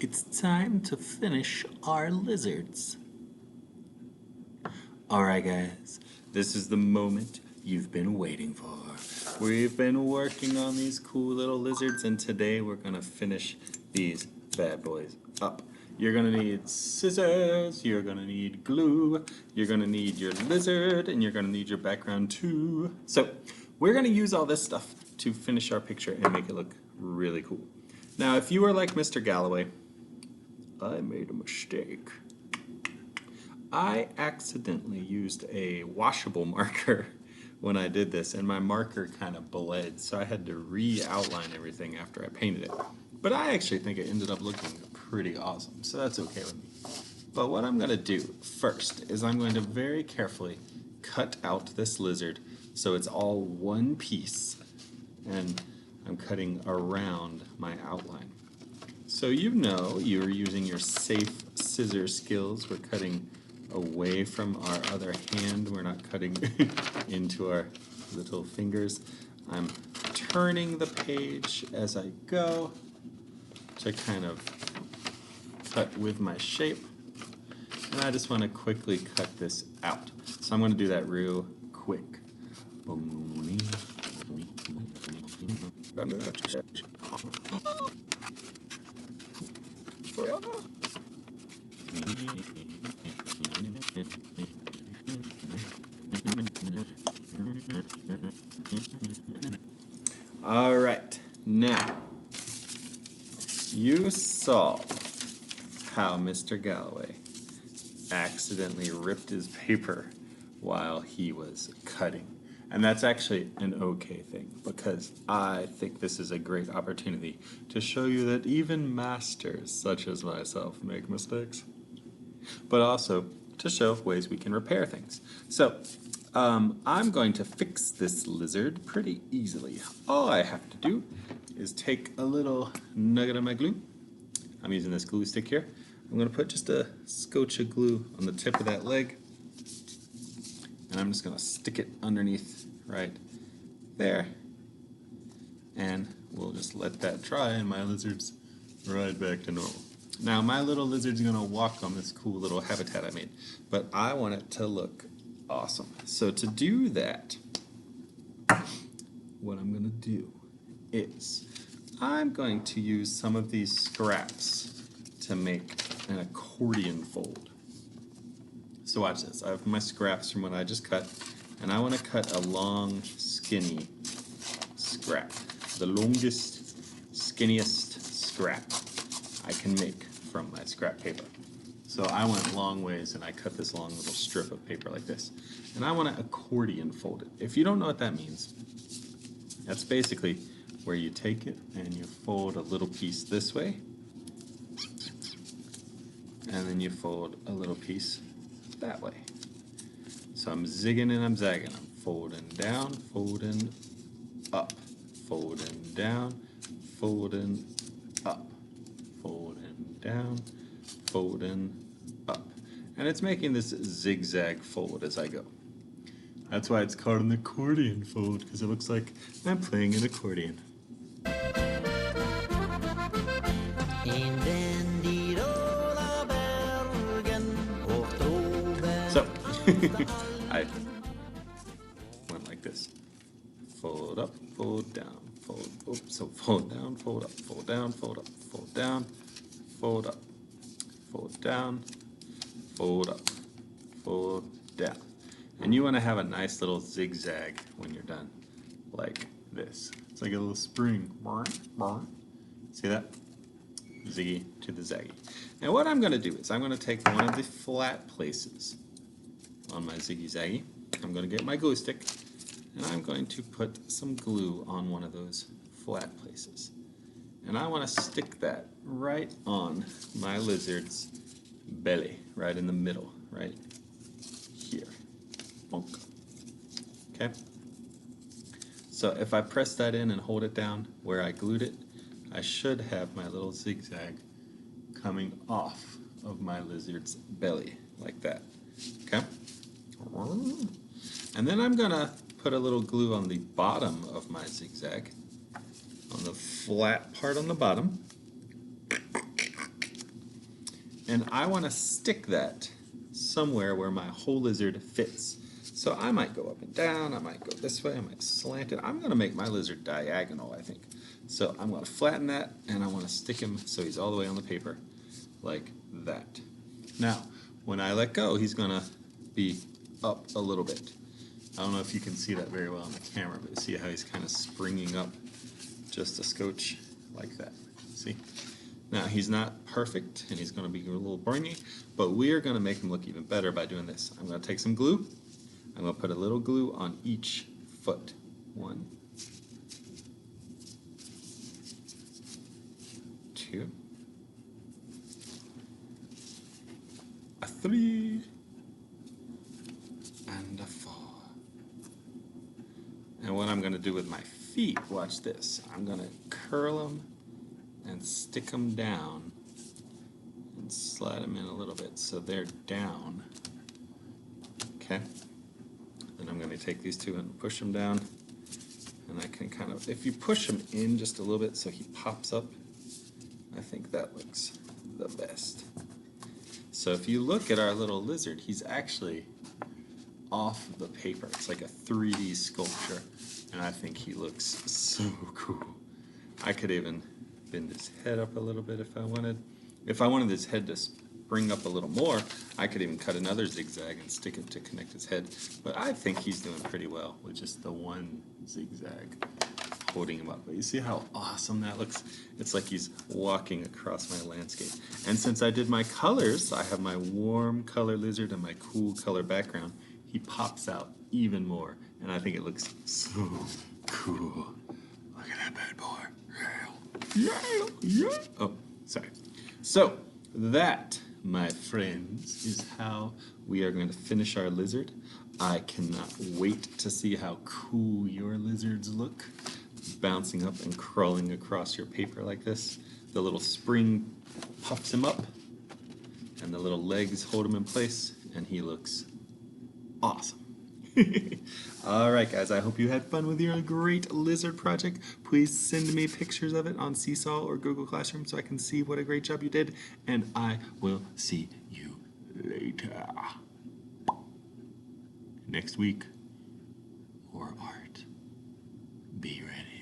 It's time to finish our lizards. Alright guys, this is the moment you've been waiting for. We've been working on these cool little lizards and today we're gonna finish these bad boys up. You're gonna need scissors, you're gonna need glue, you're gonna need your lizard, and you're gonna need your background too. So we're gonna use all this stuff to finish our picture and make it look really cool. Now if you are like Mr. Galloway, I made a mistake. I accidentally used a washable marker when I did this, and my marker kind of bled, so I had to re-outline everything after I painted it. But I actually think it ended up looking pretty awesome, so that's okay with me. But what I'm going to do first is I'm going to very carefully cut out this lizard so it's all one piece, and I'm cutting around my outline. So you know you're using your safe scissor skills. We're cutting away from our other hand. We're not cutting into our little fingers. I'm turning the page as I go to kind of cut with my shape. And I just want to quickly cut this out. So I'm going to do that real quick. All right, now you saw how Mr. Galloway accidentally ripped his paper while he was cutting. And that's actually an okay thing, because I think this is a great opportunity to show you that even masters such as myself make mistakes, but also to show ways we can repair things. So I'm going to fix this lizard pretty easily. All I have to do is take a little nugget of my glue. I'm using this glue stick here. I'm going to put just a scotch of glue on the tip of that leg, and I'm just going to stick it underneath right there, and we'll just let that dry and my lizard's right back to normal. Now my little lizard's going to walk on this cool little habitat I made, but I want it to look awesome. So to do that, what I'm going to do is I'm going to use some of these scraps to make an accordion fold. So watch this. I have my scraps from what I just cut, and I want to cut a long, skinny scrap. The longest, skinniest scrap I can make from my scrap paper. So I went long ways and I cut this long little strip of paper like this. And I want to accordion fold it. If you don't know what that means, that's basically where you take it and you fold a little piece this way, and then you fold a little piece that way. So I'm zigging and I'm zagging. I'm folding down, folding up, folding down, folding up, folding down, folding up. And it's making this zigzag fold as I go. That's why it's called an accordion fold, because it looks like I'm playing an accordion. So, I went like this. Fold up, fold down, fold, oops, so fold down, fold up, fold down, fold up, fold down, fold up, fold down, fold up, fold down. And you want to have a nice little zigzag when you're done, like this. It's like a little spring. See that? Ziggy to the zaggy. Now what I'm going to do is I'm going to take one of the flat places on my ziggy zaggy. I'm going to get my glue stick, and I'm going to put some glue on one of those flat places. And I want to stick that right on my lizard's belly, right in the middle, right here. Bonk. Okay? So if I press that in and hold it down where I glued it, I should have my little zigzag coming off of my lizard's belly, like that. Okay? And then I'm going to put a little glue on the bottom of my zigzag, on the flat part on the bottom. And I want to stick that somewhere where my whole lizard fits. So I might go up and down, I might go this way, I might slant it. I'm going to make my lizard diagonal, I think. So I'm going to flatten that, and I want to stick him so he's all the way on the paper, like that. Now, when I let go, he's going to be up a little bit. I don't know if you can see that very well on the camera, but see how he's kind of springing up just a scotch like that. See? Now, he's not perfect, and he's going to be a little boringy, but we are going to make him look even better by doing this. I'm going to take some glue. I'm going to put a little glue on each foot. 1, 2, 3, and 4. And what I'm going to do with my feet, watch this. I'm going to curl them and stick them down and slide them in a little bit so they're down. Okay? Then I'm going to take these two and push them down. And I can kind of, if you push him in just a little bit so he pops up, I think that looks the best. So if you look at our little lizard, he's actually off the paper. It's like a 3D sculpture, and I think he looks so cool. I could even bend his head up a little bit if I wanted. If I wanted his head to spring up a little more, I could even cut another zigzag and stick it to connect his head. But I think he's doing pretty well with just the one zigzag holding him up. But you see how awesome that looks? It's like he's walking across my landscape. And since I did my colors, I have my warm color lizard and my cool color background, he pops out even more. And I think it looks so cool. Look at that bad boy. Yeah, yeah. Oh, sorry. So that, my friends, is how we are going to finish our lizard. I cannot wait to see how cool your lizards look, bouncing up and crawling across your paper like this. The little spring puffs him up, and the little legs hold him in place, and he looks awesome. All right, guys, I hope you had fun with your great lizard project. Please send me pictures of it on Seesaw or Google Classroom so I can see what a great job you did, and I will see you later. Next week, more art. Be ready.